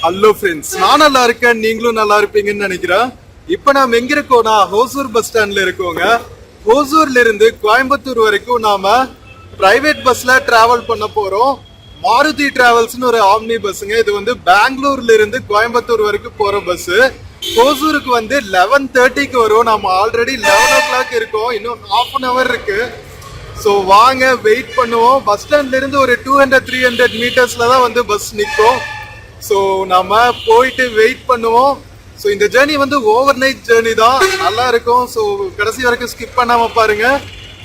Hello friends, நான் நல்லா இருக்கேன், நீங்களும் நல்லா இருப்பீங்கன்னு நினைக்கிறேன். இப்போ நாம எங்க இருக்கோம்னா ஹோசூர் பஸ் ஸ்டாண்ட்ல இருக்கோங்க. ஹோசூர்ல இருந்து கோயம்புத்தூர் வரைக்கும் நாம பிரைவேட் பஸ்ல டிராவல் பண்ண போறோம். மாருதி டிராவல்ஸ்னு ஒரு ஆம்னி பஸ்ஸுங்க. இது வந்து பெங்களூர்ல இருந்து கோயம்புத்தூர் வரைக்கும் போற பஸ். ஹோசூருக்கு வந்து 11:30க்கு வரும். நம்ம ஆல்ரெடி 11 o'clock இருக்கோம், இன்னும் half an hour இருக்கு. ஸோ வாங்க வெயிட் பண்ணுவோம். பஸ் ஸ்டாண்ட்ல இருந்து ஒரு 200-300 மீட்டர்ஸ்ல தான் வந்து பஸ் நிற்கும். ஸோ நம்ம போயிட்டு வெயிட் பண்ணுவோம். ஸோ இந்த ஜேர்னி வந்து ஓவர் நைட் ஜேர்னி தான், நல்லா இருக்கும். ஸோ கடைசி வரைக்கும் ஸ்கிப் பண்ணாம பாருங்க.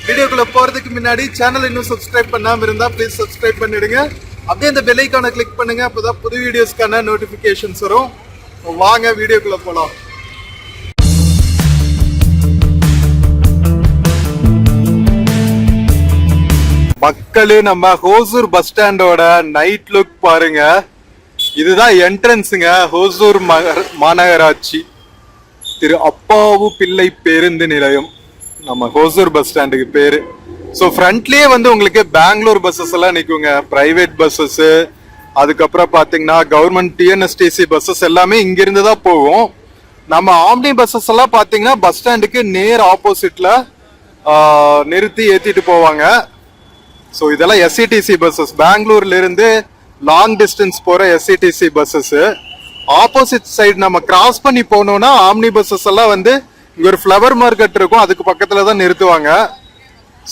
வீடியோக்குள்ள போறதுக்கு முன்னாடி சேனல் இன்னும் சப்ஸ்கிரைப் பண்ணாம இருந்தா ப்ளீஸ் சப்ஸ்கிரைப் பண்ணிடுங்க. அப்படியே அந்த பெல் ஐகானை கிளிக் பண்ணுங்க, அப்போதான் புது வீடியோஸ்க்கான நோட்டிபிகேஷன்ஸ் வரும். வாங்க வீடியோக்குள்ள போலாம். மக்களே, நம்ம ஹோசூர் பஸ் ஸ்டாண்டோட நைட் லுக் பாருங்க. இதுதான் என்ட்ரன்ஸுங்க. ஹோசூர் மாநகராட்சி திரு அப்பாவு பிள்ளை பேருந்து நிலையம் நம்ம ஹோசூர் பஸ் ஸ்டாண்டுக்கு பேரு. ஸோ ஃப்ரண்ட்லயே வந்து உங்களுக்கு பெங்களூர் பஸ்ஸஸ் எல்லாம் நிற்குங்க, பிரைவேட் பஸ்ஸஸ். அதுக்கப்புறம் பார்த்தீங்கன்னா கவர்மெண்ட் டிஎன்எஸ்டிசி பஸ்ஸஸ் எல்லாமே இங்கிருந்து தான் போகும். நம்ம ஆம்னி பஸ்ஸஸ் எல்லாம் பார்த்தீங்கன்னா பஸ் ஸ்டாண்டுக்கு நேர் ஆப்போசிட்ல நிறுத்தி ஏற்றிட்டு போவாங்க. ஸோ இதெல்லாம் எஸ்சிடிசி பஸ்ஸஸ், பெங்களூர்ல இருந்து லாங் டிஸ்டன்ஸ் போற எஸ்சிடிசி பஸ்ஸஸ். ஆப்போசிட் சைடு நம்ம கிராஸ் பண்ணி போனோம்னா ஆம்னி பஸ்ஸஸ் எல்லாம் வந்து இங்க ஒரு ஃப்ளவர் மார்க்கெட் இருக்கும், அதுக்கு பக்கத்துல தான் நிறுத்துவாங்க.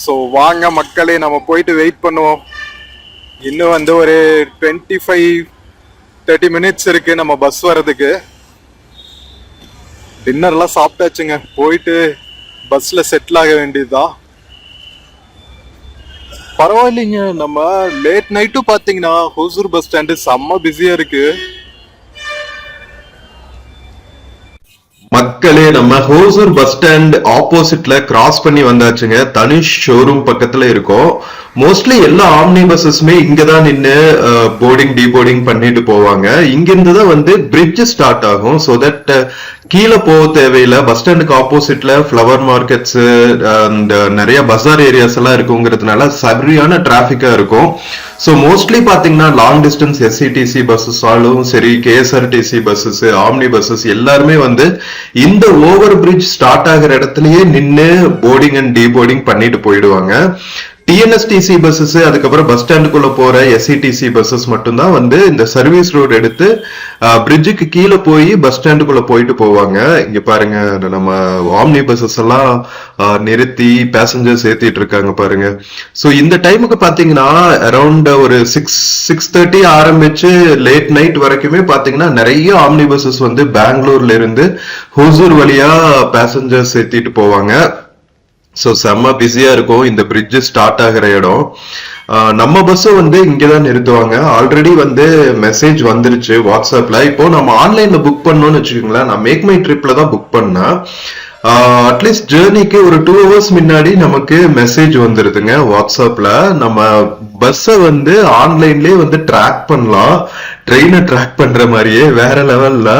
ஸோ வாங்க மக்களே, நம்ம போயிட்டு வெயிட் பண்ணுவோம். இன்னும் வந்து ஒரு 25-30 மினிட்ஸ் இருக்கு நம்ம பஸ் வர்றதுக்கு. டின்னர்லாம் சாப்பிட்டாச்சுங்க, போயிட்டு பஸ்ல செட்டில் ஆக வேண்டியதுதான். பரவாயில்லைங்க, நம்ம லேட் நைட்டும் பாத்தீங்கன்னா ஹோசூர் பஸ் ஸ்டாண்டு செம்ம பிஸியா இருக்கு. மக்களே, நம்ம ஹோசூர் பஸ் ஸ்டாண்ட் ஆப்போசிட்ல கிராஸ் பண்ணி வந்தாச்சுங்க. தனுஷ் ஷோரூம் பக்கத்துல இருக்கோம். மோஸ்ட்லி எல்லா ஆம்னி பஸ்ஸஸ்மே இங்கதான் நின்று போர்டிங் டீபோர்டிங் பண்ணிட்டு போவாங்க. இங்க இருந்து தான் வந்து பிரிட்ஜ் ஸ்டார்ட் ஆகும். ஸோ தட் கீழே போக தேவையில்லை. பஸ் ஸ்டாண்டுக்கு ஆப்போசிட்ல ஃபிளவர் மார்க்கெட்ஸ் அண்ட் நிறைய பஸார் ஏரியாஸ் எல்லாம் இருக்குங்கிறதுனால சரியான டிராபிக்கா இருக்கும். ஸோ மோஸ்ட்லி பாத்தீங்கன்னா லாங் டிஸ்டன்ஸ் எஸ்சிடிசி பஸ்ஸஸ் ஆலும் சரி, கேஎஸ்ஆர்டிசி பஸ்ஸஸ், ஆம்னி பஸ்ஸஸ் எல்லாருமே வந்து இந்த ஓவர் பிரிட்ஜ் ஸ்டார்ட் ஆகிற இடத்துலயே நின்று போர்டிங் அண்ட் டீபோர்டிங் பண்ணிட்டு போயிடுவாங்க. டிஎன்எஸ்டிசி பஸ்ஸஸ், அதுக்கப்புறம் பஸ் ஸ்டாண்டுக்குள்ள போற எஸ்சிடிசி பஸ்ஸஸ் மட்டும்தான் வந்து இந்த சர்வீஸ் ரோடு எடுத்து பிரிட்ஜுக்கு கீழே போய் பஸ் ஸ்டாண்டுக்குள்ள போயிட்டு போவாங்க. இங்க பாருங்க, நம்ம ஆம்னி பஸ்ஸஸ் எல்லாம் நிறுத்தி பேசஞ்சர்ஸ் ஏத்திட்டு இருக்காங்க பாருங்க. சோ இந்த டைமுக்கு பாத்தீங்கன்னா அரௌண்ட் ஒரு 6:30 ஆரம்பிச்சு லேட் நைட் வரைக்குமே பாத்தீங்கன்னா நிறைய ஆம்னி பஸ்ஸஸ் வந்து பெங்களூர்ல இருந்து ஹோசூர் வழியா பேசஞ்சர்ஸ் ஏத்திட்டு போவாங்க. ஸோ செம்ம பிஸியா இருக்கும் இந்த பிரிட்ஜ் ஸ்டார்ட் ஆகிற இடம். நம்ம பஸ்ஸும் வந்து இங்கதான் நிறுத்துவாங்க. ஆல்ரெடி வந்து மெசேஜ் வந்துருச்சு வாட்ஸ்அப்ல. இப்போ நம்ம ஆன்லைன்ல புக் பண்ணோம்னு வச்சுக்கோங்களேன், நான் மேக் மை ட்ரிப்ல தான் புக் பண்ணேன். அட்லீஸ்ட் ஜேர்னிக்கு ஒரு 2 hours முன்னாடி நமக்கு மெசேஜ் வந்துருதுங்க வாட்ஸ்அப்ல. நம்ம பஸ்ஸை வந்து ஆன்லைன்லயே வந்து ட்ராக் பண்ணலாம், ட்ரெயினை ட்ராக் பண்ற மாதிரியே, வேற லெவல்ல.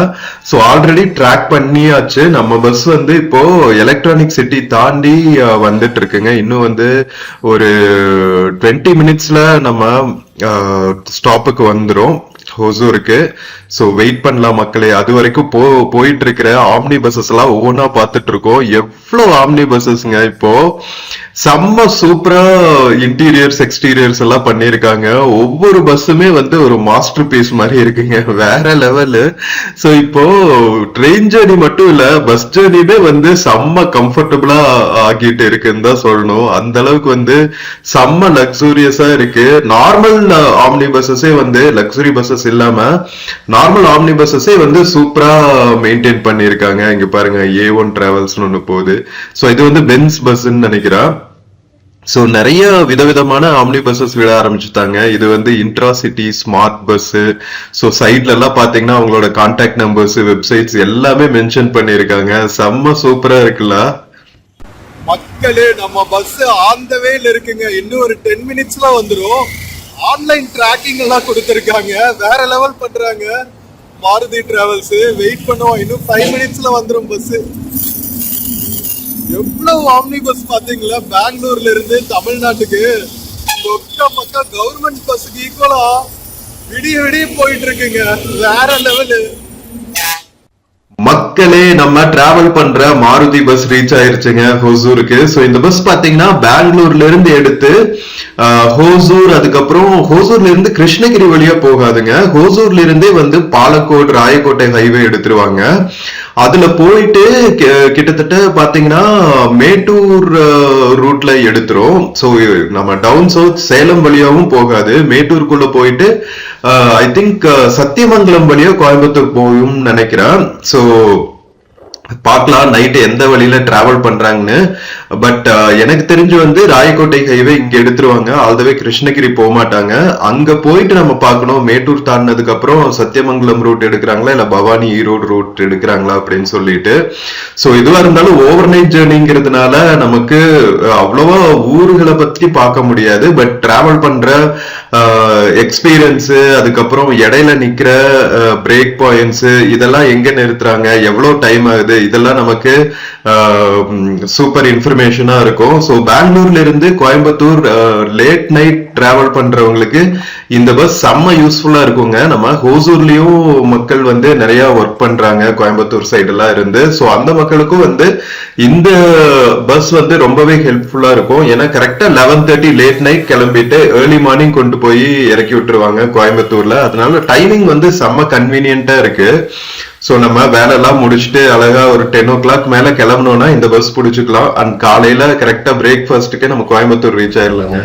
ஸோ ஆல்ரெடி ட்ராக் பண்ணியாச்சு. நம்ம பஸ் வந்து இப்போ எலக்ட்ரானிக் சிட்டி தாண்டி வந்துட்டு இருக்குங்க. இன்னும் வந்து ஒரு 20 மினிட்ஸ்ல நம்ம ஸ்டாப்புக்கு வந்துடும் ஹோசூருக்கு. சோ வெயிட் பண்ணலாம் மக்களே. அது வரைக்கும் போயிட்டு இருக்கிற ஆம்னி பஸ்ஸஸ் எல்லாம் ஒவ்வொன்றா பார்த்துட்டு இருக்கோம். எவ்வளவு ஆம்னி பஸ்ஸஸ்ங்க இப்போ செம்ம சூப்பரா இன்டீரியர்ஸ் எக்ஸ்டீரியர்ஸ் எல்லாம் பண்ணிருக்காங்க. ஒவ்வொரு பஸ்ஸுமே வந்து ஒரு மாஸ்டர் பீஸ் மாதிரி இருக்குங்க, வேற லெவலு. சோ இப்போ ட்ரெயின் ஜேர்னி மட்டும் இல்ல, பஸ் ஜேர்னியுமே வந்து செம்ம கம்ஃபர்டபுளா ஆகிட்டு இருக்குன்னு தான் சொல்லணும். அந்த அளவுக்கு வந்து செம்ம லக்ஸூரியஸா இருக்கு. நார்மல் ஆம்னி பஸ்ஸஸே வந்து லக்ஸுரி பஸ்ஸஸ் இல்லாம நார்மல் ஆம்னி பஸ்ஸஸே வந்து சூப்பரா மெயின்டைன் பண்ணிருக்காங்க. இங்க பாருங்க, A1 டிராவல்ஸ்னு ஒண்ணு போகுது. சோ இது வந்து பென்ஸ் பஸ்ன்னு நினைக்கிறேன். சோ நிறைய விதவிதமான ஆம்னி பஸ்ஸஸ் விட ஆரம்பிச்சுட்டாங்க. இது வந்து intra city smart bus. So சைட்ல எல்லாம் பாத்தீங்கன்னா அவங்களோட கான்டாக்ட் நம்பர்ஸ், வெப்சைட்ஸ் எல்லாமே மென்ஷன் பண்ணிருக்காங்க. செம்ம சூப்பரா இருக்குல்ல மக்களே. நம்ம பஸ் ஆன் த வேல இருக்குங்க, இன்னும் ஒரு 10 மினிட்ஸ்ல வந்துரும். ஆன்லைன் டிராக்கிங் எல்லாம் கொடுத்திருக்காங்க, வேற லெவல் பண்றாங்க மாருதி டிராவல்ஸ். வெயிட் பண்ணுவோம், இன்னும் 5 மினிட்ஸ்ல வந்துரும் பஸ். எவ்வளவு ஆம்னி பஸ் பாத்தீங்களா, பெங்களூர்ல இருந்து தமிழ்நாட்டுக்கு. ஒக்க பக்கம் கவர்மெண்ட் பஸ்ஸுக்கு ஈக்குவலா விடிய விடிய போயிட்டு இருக்குங்க, வேற லெவலு. மக்களே, நம்ம டிராவல் பண்ற மாருதி பஸ் ரீச் ஆயிருச்சுங்க ஹோசூருக்கு. சோ இந்த பஸ் பாத்தீங்கன்னா பெங்களூர்ல இருந்து எடுத்து ஹோசூர், அதுக்கப்புறம் ஹோசூர்ல இருந்து கிருஷ்ணகிரி வழியா போகாதுங்க. ஹோசூர்ல இருந்தே வந்து பாலக்கோட் ராயக்கோட்டை ஹைவே எடுத்துருவாங்க. அதுல போயிட்டு கிட்டத்தட்ட பாத்தீங்கன்னா மேட்டூர் ரூட்ல எடுத்துரும். சோ நம்ம டவுன் சவுத் சேலம் வழியாவும் போகாது, மேட்டூருக்குள்ள போயிட்டு ஐ திங்க் சத்தியமங்கலம் வழியா கோயம்புத்தூர் போகும் நினைக்கிறேன். சோ பார்க்கலாம் நைட்டு எந்த வழியில டிராவல் பண்றாங்கன்னு. பட் எனக்கு தெரிஞ்சு வந்து ராயக்கோட்டை ஹைவே இங்க எடுத்துருவாங்க, ஆல்தவே கிருஷ்ணகிரி போக மாட்டாங்க. அங்க போயிட்டு நம்ம பார்க்கணும் மேட்டூர் தாண்டினதுக்கு அப்புறம் சத்தியமங்கலம் ரூட் எடுக்கிறாங்களா இல்ல பவானி ஈரோடு ரூட் எடுக்கிறாங்களா அப்படின்னு சொல்லிட்டு. சோ இதுவா இருந்தாலும் ஓவர் நைட் ஜேர்னிங்கிறதுனால நமக்கு அவ்வளவா ஊர்களை பத்தி பார்க்க முடியாது. பட் டிராவல் பண்ற எக்ஸ்பீரியன்ஸ், அதுக்கப்புறம் இடையில நிக்கிற பிரேக் பாயிண்ட்ஸ், இதெல்லாம் எங்க நிறுத்துறாங்க, எவ்வளவு டைம் ஆகுது, இதெல்லாம் நமக்கு சூப்பர் இன்ஃபர்மேஷனா இருக்கும். ஸோ பெங்களூர்ல இருந்து கோயம்புத்தூர் லேட் நைட் டிராவல் பண்றவங்களுக்கு இந்த பஸ் செம்ம யூஸ்ஃபுல்லா இருக்குங்க. நம்ம ஹோசூர்லயும் மக்கள் வந்து நிறைய ஒர்க் பண்றாங்க கோயம்புத்தூர் சைடு எல்லாம் இருந்து. ஸோ அந்த மக்களுக்கும் வந்து இந்த பஸ் வந்து ரொம்பவே ஹெல்ப்ஃபுல்லா இருக்கும். ஏன்னா கரெக்டா 11:30 லேட் நைட் கிளம்பிட்டு ஏர்லி மார்னிங் கொண்டு போய் இறக்கி விட்டுருவாங்க கோயம்புத்தூர்ல. அதனால டைமிங் வந்து செம்ம கன்வீனியன்ட்டா இருக்கு. சோ நம்ம வேலை எல்லாம் முடிச்சுட்டு அழகா ஒரு 10 o'clock மேல கிளம்பணும்னா இந்த பஸ் புடிச்சுக்கலாம். அண்ட் காலையில கரெக்டா பிரேக்ஃபாஸ்ட்டுக்கு நம்ம கோயம்புத்தூர் ரீச் ஆயிடலாங்க.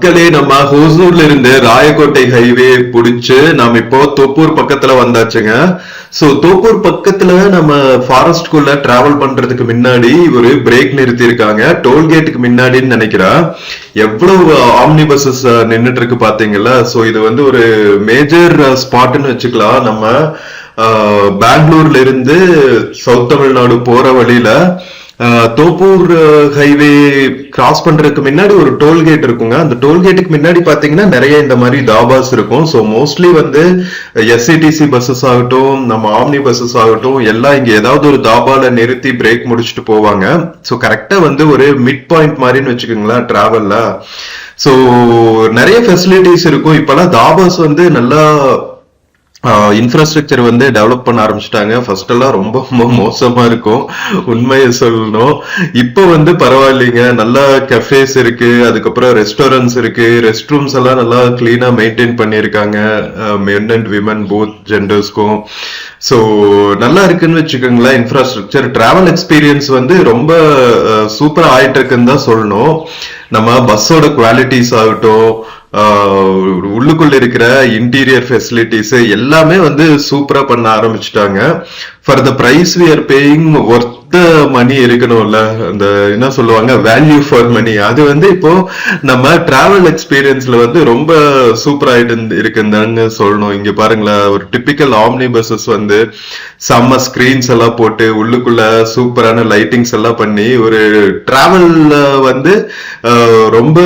மக்களே, நம்ம ஹோசூர்ல இருந்து ராயக்கோட்டை ஹைவே புடிச்சு நாம இப்போ தோப்பூர் பக்கத்துல வந்தாச்சுங்க. சோ தோப்பூர் பக்கத்துல நம்ம ஃபாரஸ்ட்குள்ள டிராவல் பண்றதுக்கு முன்னாடி ஒரு பிரேக் நிறுத்தி இருக்காங்க, டோல்கேட்டுக்கு முன்னாடின்னு நினைக்கிறேன். எவ்வளவு ஆம்னி பஸ்ஸஸ் நின்னுட்டு இருக்கு பாத்தீங்களா. சோ இது வந்து ஒரு மேஜர் ஸ்பாட்னு வச்சுக்கலாம். நம்ம பெங்களூர்ல இருந்து சவுத் தமிழ்நாடு போற வழியில தோப்பூர் ஹைவே கிராஸ் பண்றதுக்கு முன்னாடி ஒரு டோல்கேட் இருக்குங்க. அந்த டோல்கேட்டுக்கு முன்னாடி பாத்தீங்கன்னா நிறைய இந்த மாதிரி தாபாஸ் இருக்கும். ஸோ மோஸ்ட்லி வந்து எஸ்சிடிசி பஸ்ஸஸ் ஆகட்டும், நம்ம ஆம்னி பஸ்ஸஸ் ஆகட்டும், எல்லாம் இங்க ஏதாவது ஒரு தாபால நிறுத்தி பிரேக் முடிச்சுட்டு போவாங்க. ஸோ கரெக்டா வந்து ஒரு மிட் பாயிண்ட் மாதிரின்னு வச்சுக்கோங்களேன் டிராவல்ல. ஸோ நிறைய ஃபெசிலிட்டிஸ் இருக்கும். இப்பெல்லாம் தாபாஸ் வந்து நல்லா இன்ஃப்ராஸ்ட்ரக்சர் வந்து டெவலப் பண்ண ஆரம்பிச்சிட்டாங்க. ஃபர்ஸ்ட் எல்லாம் ரொம்ப மோசமா இருக்கும், உண்மையை சொல்லணும். இப்போ வந்து பரவாயில்லைங்க, நல்லா கஃபேஸ் இருக்கு, அதுக்கப்புறம் ரெஸ்டாரண்ட்ஸ் இருக்கு, ரெஸ்ட் ரூம்ஸ் எல்லாம் நல்லா கிளீனா மெயின்டைன் பண்ணியிருக்காங்க மென் அண்ட் விமன் போத் ஜெண்டர்ஸ்க்கும். ஸோ நல்லா இருக்குன்னு வச்சுக்கோங்களேன். இன்ஃப்ராஸ்ட்ரக்சர் டிராவல் எக்ஸ்பீரியன்ஸ் வந்து ரொம்ப சூப்பரா ஆயிட்டு இருக்குன்னு தான் சொல்லணும். நம்ம பஸ்ஸோட குவாலிட்டிஸ் ஆகட்டும், உள்ளுக்குள்ள இருக்கிற இன்டீரியர் ஃபெசிலிட்டிஸ் எல்லாமே வந்து சூப்பரா பண்ண ஆரம்பிச்சுட்டாங்க. For the price we are paying worth money இருக்கணும்ல, அந்த என்ன சொல்லுவாங்க வேல்யூ ஃபார் மணி, அது வந்து இப்போ நம்ம டிராவல் எக்ஸ்பீரியன்ஸ்ல வந்து ரொம்ப சூப்பர் ஆயிட்டு இருக்குன்னு சொல்லணும். இங்க பாருங்களேன், ஒரு டிபிக்கல் ஆம்னி பஸ்ஸஸ் வந்து செம்ம ஸ்கிரீன்ஸ் எல்லாம் போட்டு உள்ளுக்குள்ள சூப்பரான லைட்டிங்ஸ் எல்லாம் பண்ணி ஒரு டிராவல்ல வந்து ரொம்ப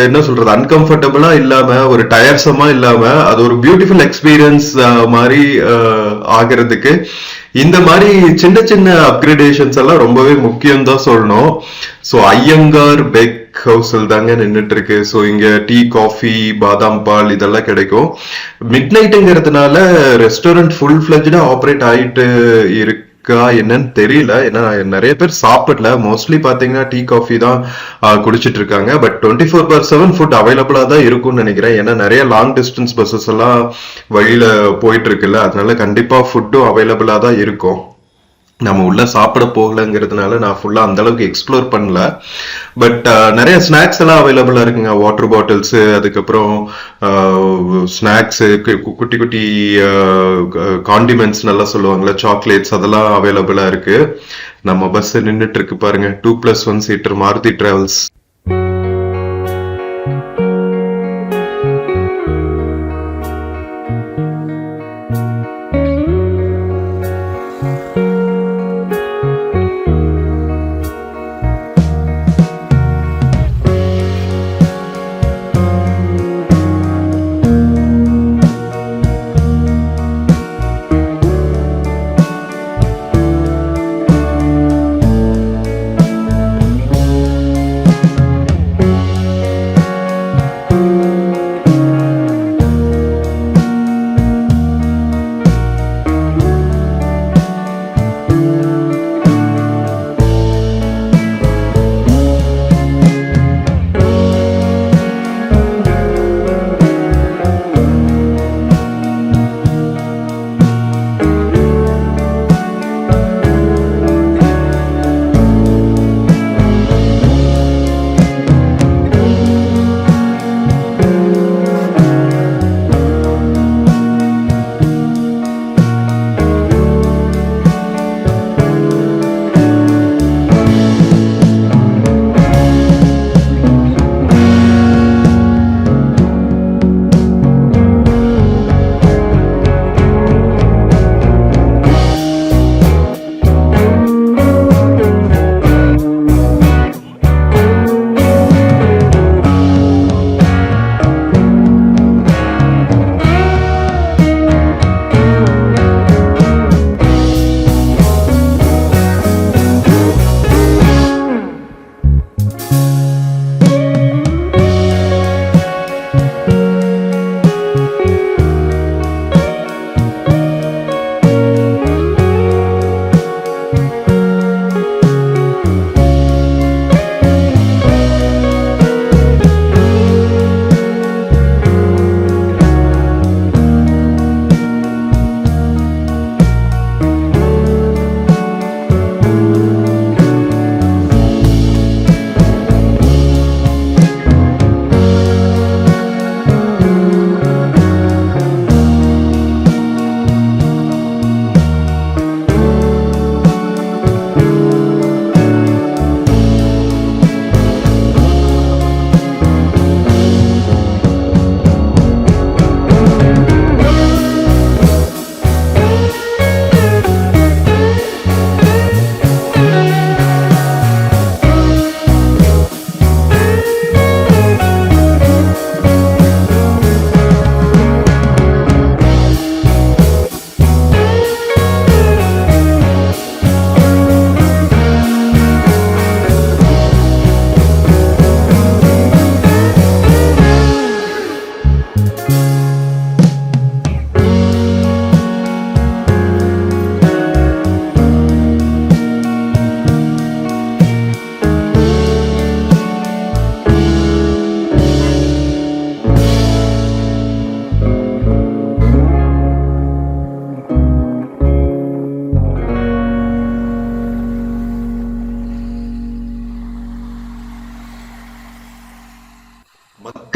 என்ன சொல்றது அன்கம்ஃபர்டபுளா இல்லாம ஒரு டயர்சமா இல்லாம அது ஒரு பியூட்டிஃபுல் எக்ஸ்பீரியன்ஸ் மாதிரி ஆகிறதுக்கு இந்த மாதிரி சின்ன சின்ன அப்கிரேடேஷன்ஸ் எல்லாம் ரொம்பவே முக்கியம் தான் சொல்லணும். ஸோ ஐயங்கார் பெக் ஹவுஸ்ல தாங்க நின்றுட்டு இருக்கு. ஸோ இங்க டீ, காஃபி, பாதாம் பால் இதெல்லாம் கிடைக்கும். மிட் நைட்டுங்கிறதுனால ரெஸ்டாரண்ட் ஃபுல் ஃபிளஜ்டா ஆப்ரேட் ஆயிட்டு இருக்கு என்னன்னு தெரியல. ஏன்னா நிறைய பேர் சாப்பிடல, மோஸ்ட்லி பாத்தீங்கன்னா டீ காஃபி தான் குடிச்சிட்டு இருக்காங்க. பட் 24/7 ஃபுட் அவைலபிளா தான் இருக்கும்னு நினைக்கிறேன். ஏன்னா நிறைய லாங் டிஸ்டன்ஸ் பஸ்ஸஸ் எல்லாம் வழியில போயிட்டு இருக்குல்ல, அதனால கண்டிப்பா ஃபுட்டும் அவைலபிளா தான் இருக்கும். நம்ம உள்ள சாப்பிட போகலங்கிறதுனால நான் ஃபுல்லா அந்த அளவுக்கு எக்ஸ்ப்ளோர் பண்ணல. பட் நிறைய ஸ்நாக்ஸ் எல்லாம் அவைலபிளா இருக்குங்க, வாட்டர் பாட்டில்ஸ், அதுக்கப்புறம் ஸ்நாக்ஸ், குட்டி குட்டி காண்டிமெண்ட்ஸ் நல்லா சொல்லுவாங்கல்ல, சாக்லேட்ஸ், அதெல்லாம் அவைலபிளா இருக்கு. நம்ம பஸ் நின்றுட்டு இருக்கு பாருங்க, 2+1 சீட்டர் மாருதி டிராவல்ஸ்.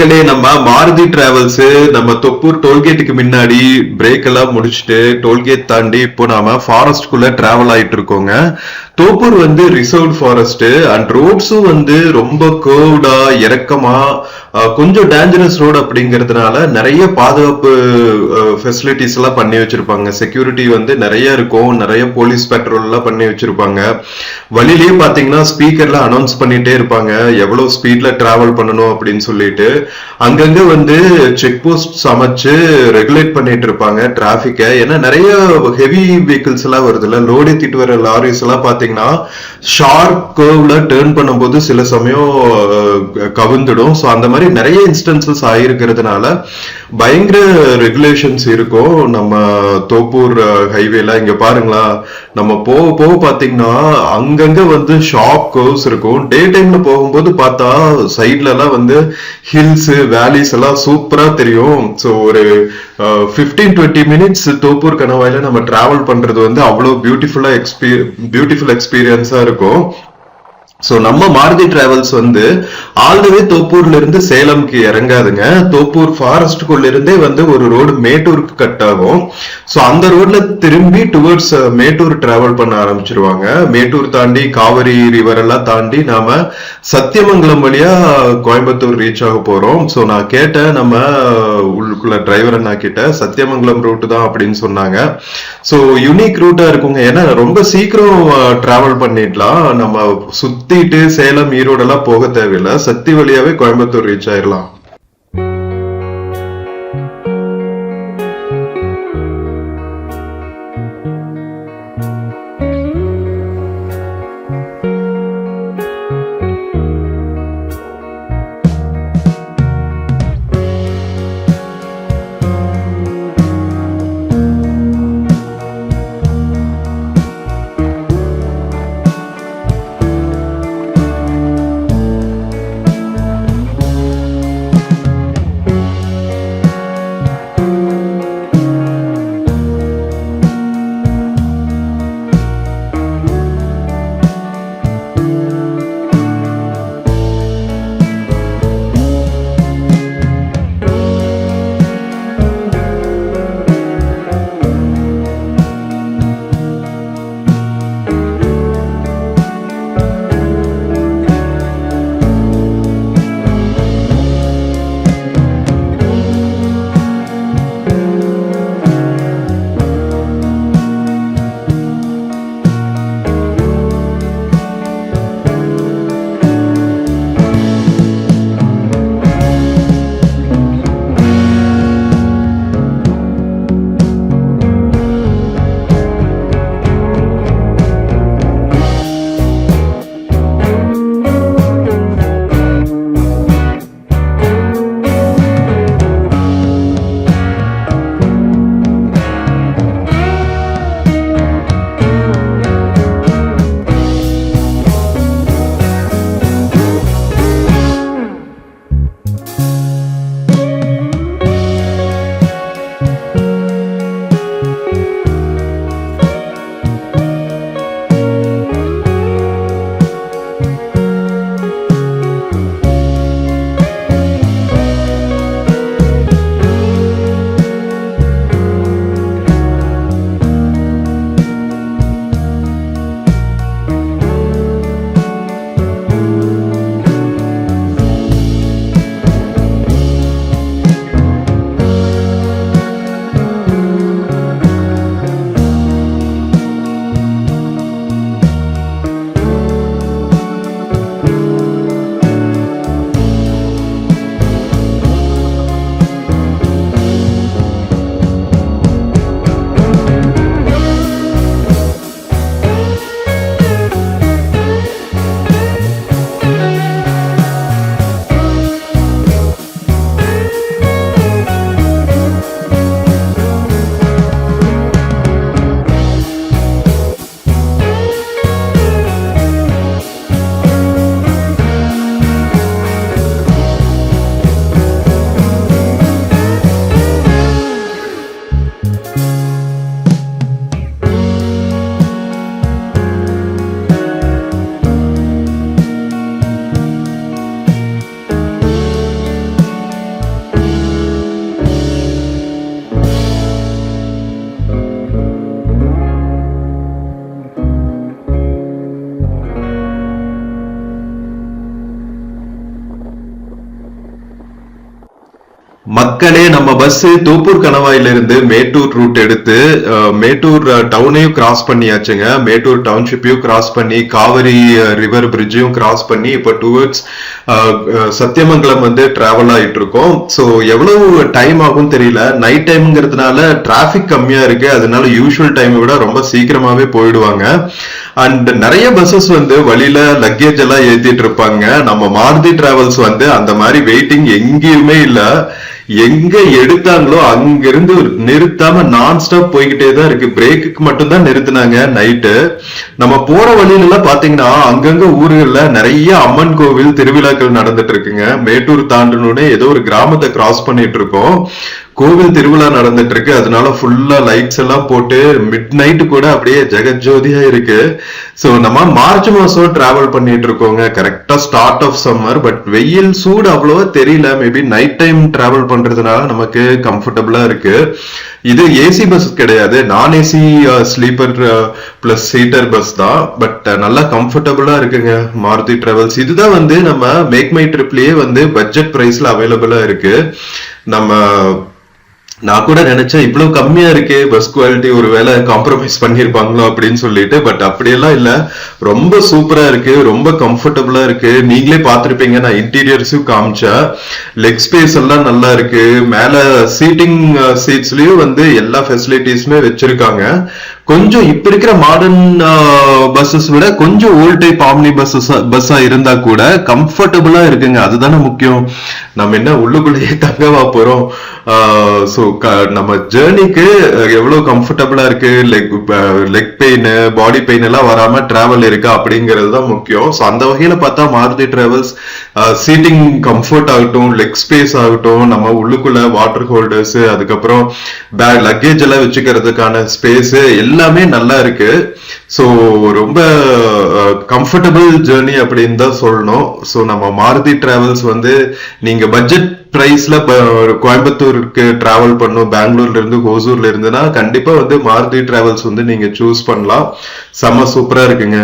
மக்களே, நம்ம மாருதி டிராவல்ஸ் நம்ம தொப்பூர் டோல்கேட்டுக்கு முன்னாடி பிரேக் எல்லாம் முடிச்சுட்டு டோல்கேட் தாண்டி இப்போ நாம ஃபாரஸ்ட்குள்ள டிராவல் ஆயிட்டு இருக்கோங்க. தோப்பூர் வந்து ரிசர்வ்ட் ஃபாரஸ்ட் அண்ட் ரோட்ஸும் வந்து ரொம்ப கர்வ்டா இறக்கமா கொஞ்சம் டேஞ்சரஸ் ரோடு அப்படிங்கறதுனால நிறைய பாதுகாப்பு ஃபெசிலிட்டிஸ் எல்லாம் பண்ணி வச்சிருப்பாங்க. செக்யூரிட்டி வந்து நிறைய இருக்கும், நிறைய போலீஸ் பெட்ரோல் எல்லாம் பண்ணி வச்சிருப்பாங்க. வழியிலேயே பாத்தீங்கன்னா ஸ்பீக்கர்ல அனௌன்ஸ் பண்ணிட்டே இருப்பாங்க எவ்வளவு ஸ்பீட்ல டிராவல் பண்ணணும் அப்படின்னு சொல்லிட்டு. அங்கங்க வந்து செக் போஸ்ட் அமைச்சு ரெகுலேட் பண்ணிட்டு இருப்பாங்க டிராபிக்க. ஏன்னா நிறைய ஹெவி வெஹிக்கிள்ஸ் எல்லாம் வருது இல்ல, லோடு ஏத்திட்டு வர லாரிஸ் எல்லாம் பாத்தீங்கன்னா ஷார்ப் கர்வ்ல டேர்ன் பண்ணும்போது சில சமயம் கவுந்துடும். ஸோ அந்த மாதிரி நிறைய இன்ஸ்டன்சஸ் ஆயிருக்கிறதுனால பயங்கர ரெகுலேஷன்ஸ் இருக்கும் நம்ம தோப்பூர் ஹைவேல. இங்க பாருங்களா, நம்ம போக போக பாத்தீங்கன்னா அங்கங்க வந்து ஷார்ப் கர்வ்ஸ் இருக்கும். டே டைம்ல போகும்போது பார்த்தா சைட்ல எல்லாம் வந்து ஹில்ஸ் வேலிஸ் எல்லாம் சூப்பரா தெரியும். ஸோ ஒரு 15-20 மினிட்ஸ் தோப்பூர் கணவாயில நம்ம டிராவல் பண்றது வந்து அவ்வளவு பியூட்டிஃபுல் எக்ஸ்பீரியன்ஸா இருக்கும். சோ நம்ம மாருதி டிராவல்ஸ் வந்து ஆல்ரெடி தோப்பூர்ல இருந்து சேலம்க்கு இறங்காதுங்க. தோப்பூர் ஃபாரஸ்டுக்குள்ள இருந்தே வந்து ஒரு ரோடு மேட்டூருக்கு கட் ஆகும். சோ அந்த ரோட்ல திரும்பி டுவர்ட்ஸ் மேட்டூர் டிராவல் பண்ண ஆரம்பிச்சிருவாங்க. மேட்டூர் தாண்டி காவிரி ரிவர் எல்லாம் தாண்டி நாம சத்தியமங்கலம் வழியா கோயம்புத்தூர் ரீச் ஆக போறோம். சோ நான் கேட்டேன் நம்ம உள்ளுக்குள்ள டிரைவர் அண்ணா கிட்ட, சத்தியமங்கலம் ரூட் தான் அப்படின்னு சொன்னாங்க. சோ யூனிக் ரூட்டா இருக்குங்க, ஏன்னா ரொம்ப சீக்கிரம் டிராவல் பண்ணிடலாம். நம்ம சுத்திட்டு சேலம் ஈரோடு எல்லாம் போக தேவையில்லை, சக்தி வழியாவே கோயம்புத்தூர் ரீச் ஆயிடலாம். மக்களே, நம்ம பஸ் தோப்பூர் கணவாயில இருந்து மேட்டூர் ரூட் எடுத்து மேட்டூர் டவுனையும் கிராஸ் பண்ணியாச்சுங்க. மேட்டூர் டவுன்ஷிப்பையும் கிராஸ் பண்ணி காவிரி ரிவர் பிரிட்ஜையும் கிராஸ் பண்ணி இப்ப டுவர்ட்ஸ் சத்தியமங்கலம் வந்து டிராவல் ஆயிட்டு இருக்கோம். ஸோ எவ்வளவு டைம் ஆகும் தெரியல. நைட் டைம்ங்கிறதுனால டிராபிக் கம்மியா இருக்கு, அதனால யூஸ்வல் டைமை விட ரொம்ப சீக்கிரமாவே போயிடுவாங்க. அண்ட் நிறைய பஸ்ஸஸ் வந்து வழியில லக்கேஜ் எல்லாம் ஏத்திட்டு இருப்பாங்க. நம்ம மாருதி டிராவல்ஸ் வந்து அந்த மாதிரி வெயிட்டிங் எங்கேயுமே இல்ல. எங்க எடுத்தாங்களோ அங்கிருந்து நிறுத்தாம நான் ஸ்டாப் போய்கிட்டே தான் இருக்கு. பிரேக்குக்கு மட்டும் தான் நிறுத்தினாங்க நைட்டு. நம்ம போற வழியில எல்லாம் பாத்தீங்கன்னா அங்கங்க ஊர்கள்ல நிறைய அம்மன் கோவில் திருவிழாக்கள் நடந்துட்டு இருக்குங்க. மேட்டூர் தாண்டனோட ஏதோ ஒரு கிராமத்தை கிராஸ் பண்ணிட்டு இருக்கோம். கோவில் திருவிழா நடந்துட்டு இருக்கு, அதனால ஃபுல்லா லைட்ஸ் எல்லாம் போட்டு மிட் நைட் கூட அப்படியே ஜெகஜோதியா இருக்கு. சோ நம்ம மார்ச் மாசம் டிராவல் பண்ணிட்டு இருக்கோங்க, கரெக்டா ஸ்டார்ட் ஆஃப் சம்மர். பட் வெயில் சூடு அவ்வளவா தெரியல. மேபி நைட் டைம் டிராவல் பண்றதுனால நமக்கு கம்ஃபர்டபுளா இருக்கு. இது ஏசி பஸ் கிடையாது, நான் AC sleeper plus seater bus தான். பட் நல்லா கம்ஃபர்டபுளா இருக்குங்க மாருதி டிராவல்ஸ். இதுதான் வந்து நம்ம மேக் மை ட்ரிப்லயே வந்து பட்ஜெட் பிரைஸ்ல அவைலபிளா இருக்கு. நான் கூட நினைச்சேன் இவ்வளவு கம்மியா இருக்கு பஸ் குவாலிட்டி, ஒருவேளை காம்ப்ரமைஸ் பண்ணிருப்பாங்களோ அப்படின்னு சொல்லிட்டு. பட் அப்படியெல்லாம் இல்ல, ரொம்ப சூப்பரா இருக்கு, ரொம்ப கம்ஃபர்டபுளா இருக்கு. நீங்களே பாத்திருப்பீங்க, நான் இன்டீரியர்ஸும் காமிச்சேன். லெக் ஸ்பேஸ் எல்லாம் நல்லா இருக்கு. மேல சீட்டிங் சீட்ஸ்லயும் வந்து எல்லா ஃபெசிலிட்டிஸுமே வச்சிருக்காங்க. கொஞ்சம் இப்ப இருக்கிற மாடர்ன் பஸ்ஸஸ் விட கொஞ்சம் ஓல்ட் டைப் ஆம்னி பஸ்ஸா இருந்தா கூட கம்ஃபர்டபுளா இருக்குங்க. அதுதானே முக்கியம். நம்ம என்ன உள்ளுக்குள்ளேயே தங்கவா போறோம். சோ நம்ம ஜேர்னிக்கு எவ்வளவு கம்ஃபர்டபுளா இருக்கு, லெக் பெயின் பாடி பெயின் எல்லாம் வராம டிராவல் இருக்கா அப்படிங்கிறது தான் முக்கியம். சோ அந்த வகையில பார்த்தா மாருதி டிராவல்ஸ் சீட்டிங் கம்ஃபர்ட் ஆகட்டும், லெக் ஸ்பேஸ் ஆகட்டும், நம்ம உள்ளுக்குள்ள வாட்டர் ஹோல்டர்ஸ், அதுக்கப்புறம் பேக் லக்கேஜ் எல்லாம் வச்சுக்கிறதுக்கான ஸ்பேஸ் எல்லாமே நல்லா இருக்கு. சோ ரொம்ப கம்ஃபர்டபுள் ஜேர்னி அப்படின்னு தான் சொல்லணும். சோ நம்ம மாருதி டிராவல்ஸ் வந்து நீங்க பட்ஜெட் பிரைஸ்ல கோயம்புத்தூருக்கு டிராவல் பண்ணும், பெங்களூர்ல இருந்து ஹோசூர்ல இருந்துன்னா கண்டிப்பா வந்து மாருதி டிராவல்ஸ் வந்து நீங்க சூஸ் பண்ணலாம். செம்ம சூப்பரா இருக்குங்க.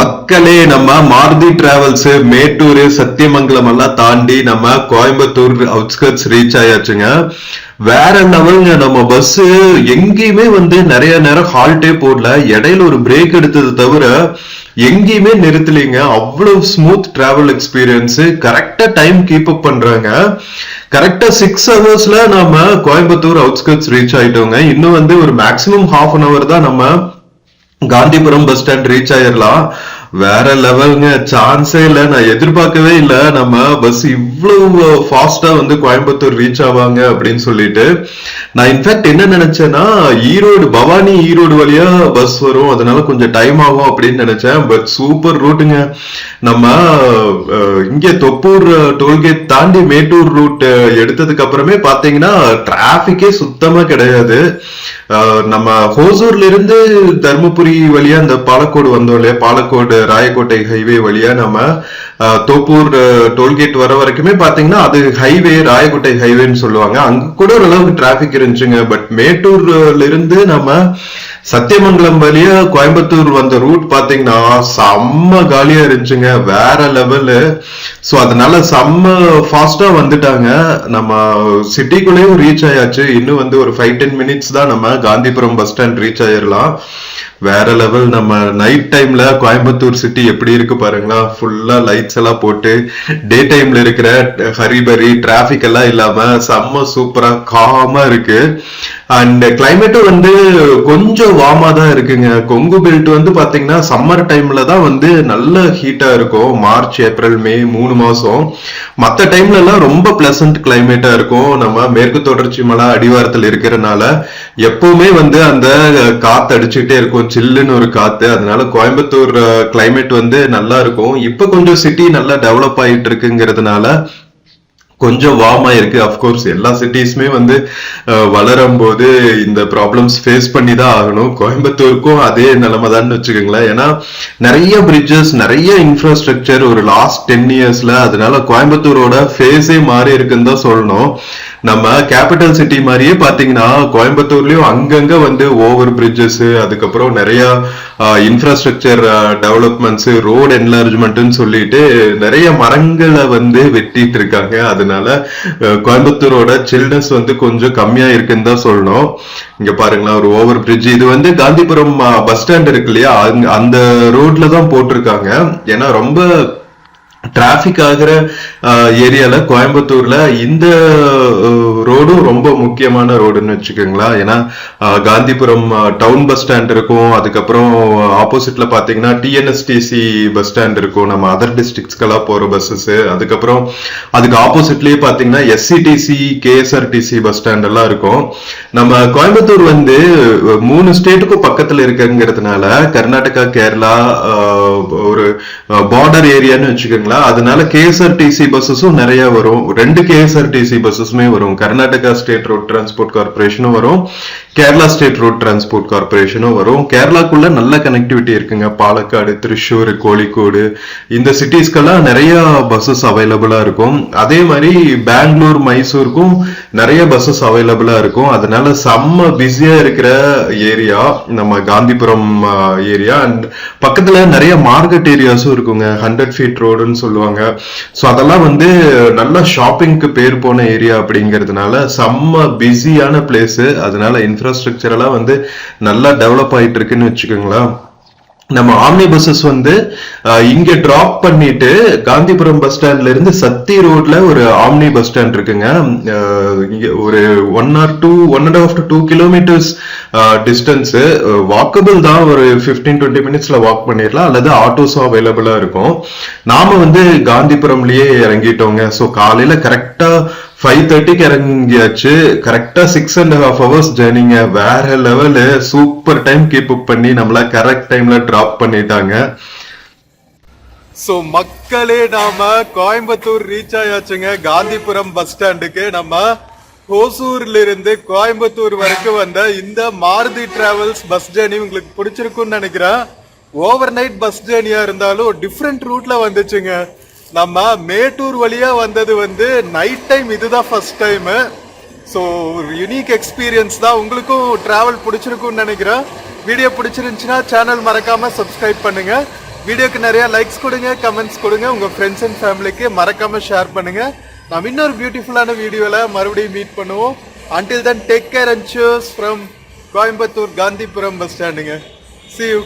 மக்களே, நம்ம மாருதி டிராவல்ஸ் மேட்டூர் சத்தியமங்கலம் எல்லாம் தாண்டி நம்ம கோயம்புத்தூர் அவுட்ஸ்கர்ட்ஸ் ரீச் ஆயாச்சுங்க. வேற லெவலுங்க. நம்ம பஸ் எங்கேயுமே வந்து நிறைய நேரம் ஹால்ட்டே போடல, இடையில ஒரு பிரேக் எடுத்தது தவிர எங்கேயுமே நிறுத்தலைங்க. அவ்வளவு ஸ்மூத் டிராவல் எக்ஸ்பீரியன்ஸ். கரெக்டா டைம் கீப் அப் பண்றாங்க. கரெக்டா 6 ஹவர்ஸ்ல நம்ம கோயம்புத்தூர் அவுட்ஸ்கர்ட்ஸ் ரீச் ஆயிட்டோங்க. இன்னும் வந்து ஒரு மேக்சிமம் ஹாஃப் அன் அவர் தான் நம்ம காந்திபுரம் பஸ் ஸ்டாண்ட் ரீச் ஆயிரலாம். வேற லெவலுங்க, சான்ஸே இல்ல. நான் எதிர்பார்க்கவே இல்ல நம்ம பஸ் இவ்வளவு ஃபாஸ்டா வந்து கோயம்புத்தூர் ரீச் ஆவாங்க அப்படின்னு சொல்லிட்டு. நான் இன்ஃபேக்ட் என்ன நினைச்சேன்னா, பவானி ஈரோடு வழியா பஸ் வரும், அதனால கொஞ்சம் டைம் ஆகும் அப்படின்னு நினைச்சேன். பட் சூப்பர் ரூட்டுங்க. நம்ம இங்க தொப்பூர் டோல்கேட் தாண்டி மேட்டூர் ரூட் எடுத்ததுக்கு அப்புறமே பாத்தீங்கன்னா டிராபிக்கே சுத்தமா கிடையாது. நம்ம ஹோசூர்ல இருந்து தர்மபுரி வழியா இந்த பாலக்கோடு வந்தோம் இல்லையா, பாலக்கோடு ராயக்கோட்டை ஹைவே வழியா நம்ம தோப்பூர் டோல்கேட் வர வரைக்குமே பாத்தீங்கன்னா அது ஹைவே, ராயக்கோட்டை ஹைவேன்னு சொல்லுவாங்க. அங்க கூட ஓரளவுக்கு டிராபிக் இருந்துச்சுங்க. பட் மேட்டூர்ல இருந்து நம்ம சத்தியமங்கலம் வழியா கோயம்புத்தூர் வந்த ரூட் பாத்தீங்கன்னா செம்ம காலியா இருந்துச்சுங்க. வேற லெவலு. சோ அதனால செம்ம ஃபாஸ்டா வந்துட்டாங்க. நம்ம சிட்டிக்குள்ளேயும் ரீச் ஆயாச்சு. இன்னும் வந்து ஒரு 5-10 மினிட்ஸ் தான் நம்ம காந்திபுரம் பஸ் ஸ்டாண்ட் ரீச் ஆயிரலாம். வேற லெவல். நம்ம நைட் டைம்ல கோயம்புத்தூர் சிட்டி எப்படி இருக்கு பாருங்களா. ஃபுல்லா லைட்ஸ் எல்லாம் போட்டு டே டைம்ல இருக்கிற ஹரிபரி டிராபிக் எல்லாம் இல்லாம செம்ம சூப்பரா காமா இருக்கு. அண்ட் கிளைமேட்டும் வந்து கொஞ்சம் வார்மா தான் இருக்குங்க. கொங்கு பெல்ட் வந்து பாத்தீங்கன்னா சம்மர் டைம்ல தான் வந்து நல்ல ஹீட்டா இருக்கும். மார்ச், ஏப்ரல், மே 3 மாசம். மத்த டைம்ல எல்லாம் ரொம்ப பிளசன்ட் கிளைமேட்டா இருக்கும். நம்ம மேற்கு தொடர்ச்சி மலை அடிவாரத்தில் இருக்கிறதுனால எப்பவுமே வந்து அந்த காத்து அடிச்சுட்டே இருக்கும், சில்லுன்னு ஒரு காத்து. அதனால கோயம்புத்தூர் கிளைமேட் வந்து நல்லா இருக்கும். இப்ப கொஞ்சம் சிட்டி நல்லா டெவலப் ஆயிட்டு இருக்குங்கிறதுனால கொஞ்சம் வார்மா இருக்கு. அப்கோர்ஸ் எல்லா சிட்டிஸுமே வந்து வளரும் போது இந்த ப்ராப்ளம்ஸ் ஃபேஸ் பண்ணி தான் ஆகணும். கோயம்புத்தூருக்கும் அதே நிலைமை தான் வச்சுக்கோங்களேன். ஏன்னா நிறைய பிரிட்ஜஸ், நிறைய இன்ஃப்ராஸ்ட்ரக்சர் ஒரு லாஸ்ட் 10 இயர்ஸ்ல. அதனால கோயம்புத்தூரோட ஃபேஸே மாறி இருக்குன்னு தான் சொல்லணும். நம்ம கேபிட்டல் சிட்டி மாதிரியே பாத்தீங்கன்னா கோயம்புத்தூர்லயும் அங்கங்க வந்து ஓவர் பிரிட்ஜஸ், அதுக்கப்புறம் நிறைய இன்ஃப்ராஸ்ட்ரக்சர் டெவலப்மெண்ட்ஸ், ரோடு என்லார்ஜ்மெண்ட்னு சொல்லிட்டு நிறைய மரங்களை வந்து வெட்டிட்டு இருக்காங்க. அதனால கோயம்புத்தூரோட சில்னஸ் வந்து கொஞ்சம் கம்மியா இருக்குன்னு தான் சொல்லணும். இங்க பாருங்களா, ஒரு ஓவர் பிரிட்ஜ். இது வந்து காந்திபுரம் பஸ் ஸ்டாண்ட் இருக்கு இல்லையா, அந்த ரோட்ல தான் போட்டிருக்காங்க. ஏன்னா ரொம்ப டிராபிக் ஆகிற ஏரியால கோயம்புத்தூர்ல இந்த ரோடும் ரொம்ப முக்கியமான ரோடுன்னு வச்சுக்கோங்களா. ஏன்னா காந்திபுரம் டவுன் பஸ் ஸ்டாண்ட் இருக்கும், அதுக்கப்புறம் ஆப்போசிட்ல பாத்தீங்கன்னா டிஎன்எஸ்டிசி பஸ் ஸ்டாண்ட் இருக்கும், நம்ம அதர் டிஸ்ட்ரிக்ட்ஸ்க்கெல்லாம் போற பஸ்ஸஸ். அதுக்கப்புறம் அதுக்கு ஆப்போசிட்லயே பாத்தீங்கன்னா எஸ்சிடிசி, கேஎஸ்ஆர்டிசி பஸ் ஸ்டாண்ட் எல்லாம் இருக்கும். நம்ம கோயம்புத்தூர் வந்து 3 ஸ்டேட்டுக்கும் பக்கத்துல இருக்குங்கிறதுனால கர்நாடகா, கேரளா ஒரு பார்டர் ஏரியான்னு வச்சுக்கோங்களா. அதனால கேஎஸ்ஆர்டிசி பஸ்ஸஸும் நிறைய வரும். 2 கேஎஸ்ஆர்டிசி பஸ்ஸஸுமே வரும். கர்நாடகா ஸ்டேட் ரோட் டிரான்ஸ்போர்ட் கார்பரேஷனும் வரும், கேரளா ஸ்டேட் ரோட் டிரான்ஸ்போர்ட் கார்பரேஷனும் வரும். கேரளாக்குள்ள நல்ல கனெக்டிவிட்டி இருக்குங்க. பாலக்காடு, திருச்சூர், கோழிக்கோடு இந்த சிட்டிஸ்க்கெல்லாம் நிறைய பஸ்ஸஸ் அவைலபிளா இருக்கும். அதே மாதிரி பெங்களூர், மைசூருக்கும் நிறைய பஸ்ஸஸ் அவைலபிளா இருக்கும். அதனால செம்ம பிஸியா இருக்கிற ஏரியா நம்ம காந்திபுரம் ஏரியா. அண்ட் பக்கத்துல நிறைய மார்க்கெட் ஏரியாஸும் இருக்குங்க. 100 ஃபீட் ரோடுன்னு சொல்லுவாங்க. சோ அதெல்லாம் வந்து நல்ல ஷாப்பிங்க்கு பேர் போன ஏரியா அப்படிங்கிறதுனால செம்ம பிஸியான பிளேஸ். அதனால இன்ஃப்ராஸ்ட்ரக்சர் எல்லாம் வந்து நல்லா டெவலப் ஆயிட்டு இருக்குன்னு வச்சுக்கோங்களேன். நம்ம ஆம்னி பஸ்ஸஸ் வந்து இங்க டிராப் பண்ணிட்டு காந்திபுரம் பஸ் ஸ்டாண்ட்ல இருந்து சத்தி ரோட்ல ஒரு ஆம்னி பஸ் ஸ்டாண்ட் இருக்குங்க. ஒரு 1 to 2 கிலோமீட்டர்ஸ் டிஸ்டன்ஸ். வாக்கபிள் தான். ஒரு 15-20 மினிட்ஸ்ல வாக் பண்ணிடலாம், அல்லது ஆட்டோஸும் அவைலபிளா இருக்கும். நாம வந்து காந்திபுரம்லயே இறங்கிட்டோங்க. ஸோ காலையில கரெக்டா 5:30க்கு இறங்கியாச்சு. கரெக்டா 6.5 hours ஜர்னிங்க. வேற level. Super time keep up பண்ணி நம்மள கரெக்ட் டைம்ல டிராப் பண்ணிட்டாங்க. சோ மக்களே, நாம கோயம்புத்தூர் ரீச் ஆயாச்சுங்க. காந்திபுரம் பஸ் ஸ்டாண்டுக்கு நம்ம ஹோசூர்ல இருந்து கோயம்புத்தூர் வரைக்கும் வந்த இந்த மாருதி டிராவல்ஸ் பஸ் ஜேர்னி உங்களுக்கு பிடிச்சிருக்கும்னு நினைக்கிறேன். ஓவர் நைட் பஸ் ஜேர்னியா இருந்தாலும் டிஃப்ரெண்ட் ரூட்ல வந்துச்சுங்க. நம்ம மேட்டூர் வழியா வந்தது வந்து நைட் டைம். இதுதான் ஃபர்ஸ்ட் டைம். ஸோ ஒரு யூனிக் எக்ஸ்பீரியன்ஸ் தான். உங்களுக்கும் டிராவல் பிடிச்சிருக்கும்னு நினைக்கிறேன். வீடியோ பிடிச்சிருந்துச்சுன்னா சேனல் மறக்காம சப்ஸ்கிரைப் பண்ணுங்க. வீடியோக்கு நிறைய லைக்ஸ் கொடுங்க, கமெண்ட்ஸ் கொடுங்க, உங்க ஃப்ரெண்ட்ஸ் அண்ட் ஃபேமிலிக்கு மறக்காம ஷேர் பண்ணுங்க. நாம் இன்னொரு பியூட்டிஃபுல்லான வீடியோல மறுபடியும் மீட் பண்ணுவோம். until then take care and cheers from Coimbatore Gandhipuram bus ஸ்டாண்டுங்க. see you.